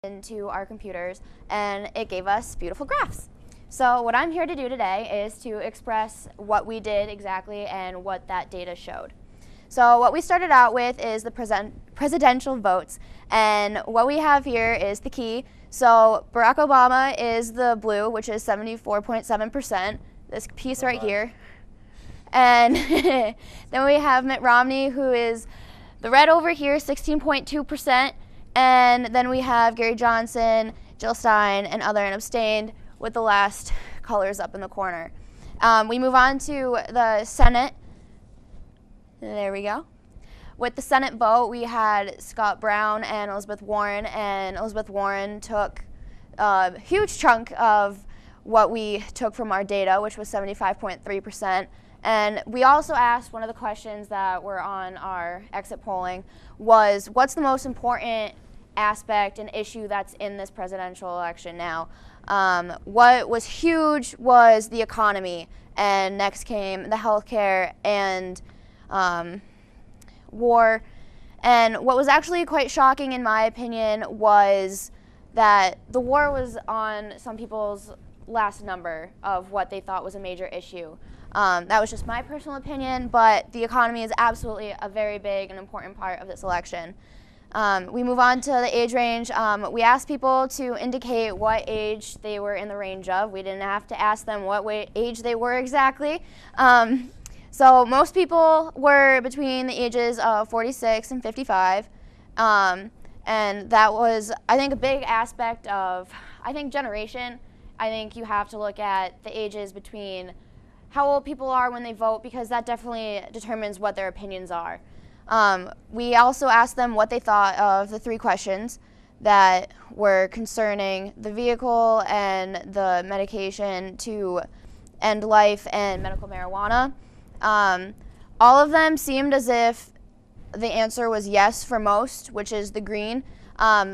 into our computers, and it gave us beautiful graphs. So what I'm here to do today is to express what we did exactly and what that data showed. So what we started out with is the presidential votes, and what we have here is the key. So Barack Obama is the blue, which is 74.7%, this piece right here. And then we have Mitt Romney, who is the red over here, 16.2%. And then we have Gary Johnson, Jill Stein, and other and abstained with the last colors up in the corner. We move on to the Senate. There we go. With the Senate vote, we had Scott Brown and Elizabeth Warren took a huge chunk of what we took from our data, which was 75.3%. And we also asked, one of the questions that were on our exit polling was, what's the most important aspect and issue that's in this presidential election now? What was huge was the economy, and next came the healthcare and war. And what was actually quite shocking, in my opinion, was that the war was on some people's last number of what they thought was a major issue. That was just my personal opinion, but the economy is absolutely a very big and important part of this election. We move on to the age range. We asked people to indicate what age they were in the range of. We didn't have to ask them what age they were exactly. So most people were between the ages of 46 and 55. And that was, I think, a big aspect of, generation. I think you have to look at the ages between how old people are when they vote, because that definitely determines what their opinions are. We also asked them what they thought of the 3 questions that were concerning the vehicle and the medication to end life and medical marijuana. All of them seemed as if the answer was yes for most, which is the green.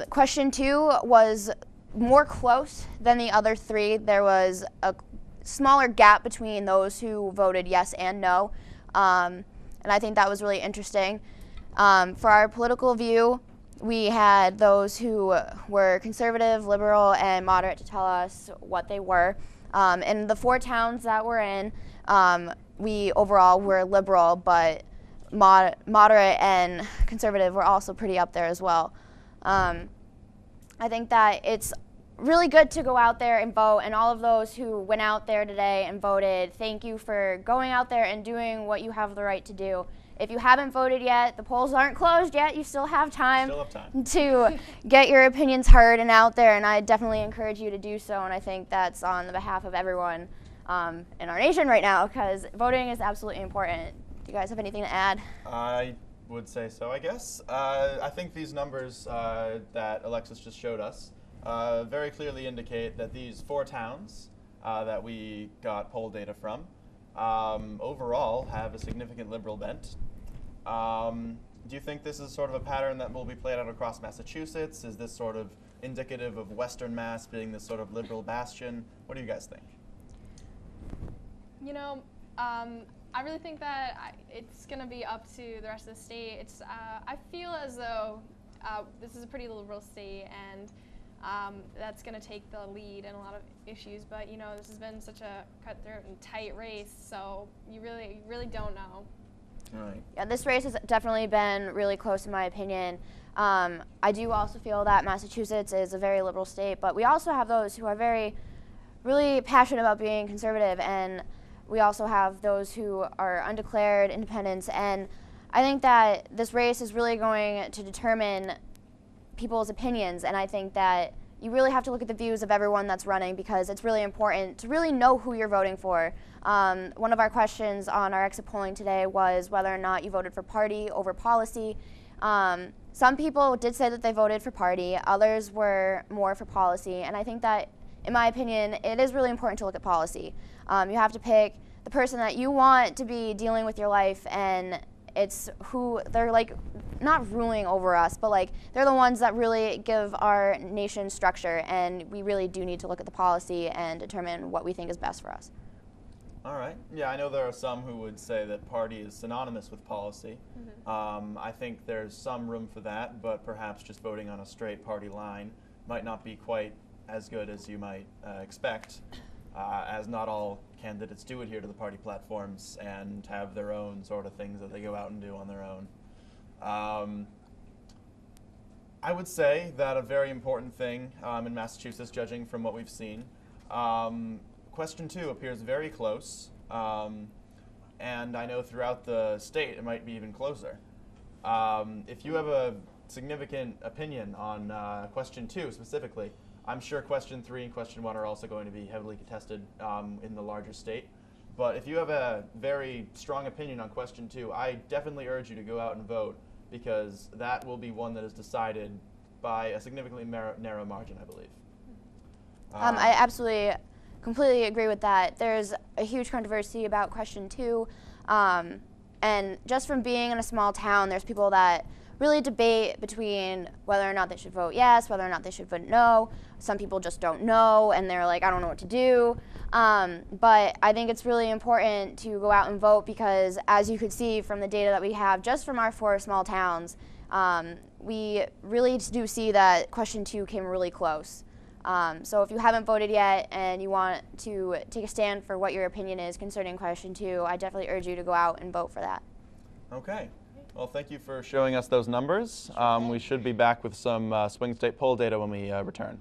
Question 2 was more close than the other 3. There was a smaller gap between those who voted yes and no, and I think that was really interesting. For our political view, we had those who were conservative, liberal, and moderate to tell us what they were. In the 4 towns that we're in, we overall were liberal, but moderate and conservative were also pretty up there as well. I think that it's really good to go out there and vote, and all of those who went out there today and voted, thank you for going out there and doing what you have the right to do. If you haven't voted yet, the polls aren't closed yet, you still have time to get your opinions heard and out there, and I definitely encourage you to do so, and I think that's on the behalf of everyone in our nation right now, because voting is absolutely important. Do you guys have anything to add? I would say so, I guess. I think these numbers that Alexis just showed us very clearly indicate that these 4 towns that we got poll data from overall have a significant liberal bent. Do you think this is sort of a pattern that will be played out across Massachusetts? Is this sort of indicative of Western Mass being this sort of liberal bastion? What do you guys think? You know, I really think that it's going to be up to the rest of the state. I feel as though this is a pretty liberal state, and that's going to take the lead in a lot of issues. But you know, this has been such a cutthroat and tight race, so you really don't know. Right. Yeah, this race has definitely been really close in my opinion. I do also feel that Massachusetts is a very liberal state, but we also have those who are really passionate about being conservative, and we also have those who are undeclared independents, and I think that this race is really going to determine people's opinions, and I think that you really have to look at the views of everyone that's running, because it's really important to really know who you're voting for. One of our questions on our exit polling today was whether or not you voted for party over policy. Some people did say that they voted for party, others were more for policy, and I think that, in my opinion, it is really important to look at policy. You have to pick the person that you want to be dealing with your life, and it's who they're not ruling over us, but they're the ones that really give our nation structure, and we really do need to look at the policy and determine what we think is best for us. All right. Yeah, I know there are some who would say that party is synonymous with policy. I think there's some room for that, but perhaps just voting on a straight party line might not be quite as good as you might expect, as not all candidates do adhere to the party platforms and have their own sort of things that they go out and do on their own. I would say that a very important thing in Massachusetts, judging from what we've seen, question 2 appears very close, and I know throughout the state it might be even closer. If you have a significant opinion on question 2 specifically, I'm sure question 3 and question 1 are also going to be heavily contested in the larger state. But if you have a very strong opinion on question 2, I definitely urge you to go out and vote, because that will be one that is decided by a significantly narrow margin, I believe. I absolutely, completely agree with that. There's a huge controversy about question 2, and just from being in a small town, there's people that really debate between whether or not they should vote yes, whether or not they should vote no. Some people just don't know, and they're like, I don't know what to do. But I think it's really important to go out and vote, because as you could see from the data that we have just from our 4 small towns, we really do see that question 2 came really close. So if you haven't voted yet and you want to take a stand for what your opinion is concerning question 2, I definitely urge you to go out and vote for that. Okay. Well, thank you for showing us those numbers. We should be back with some swing state poll data when we return.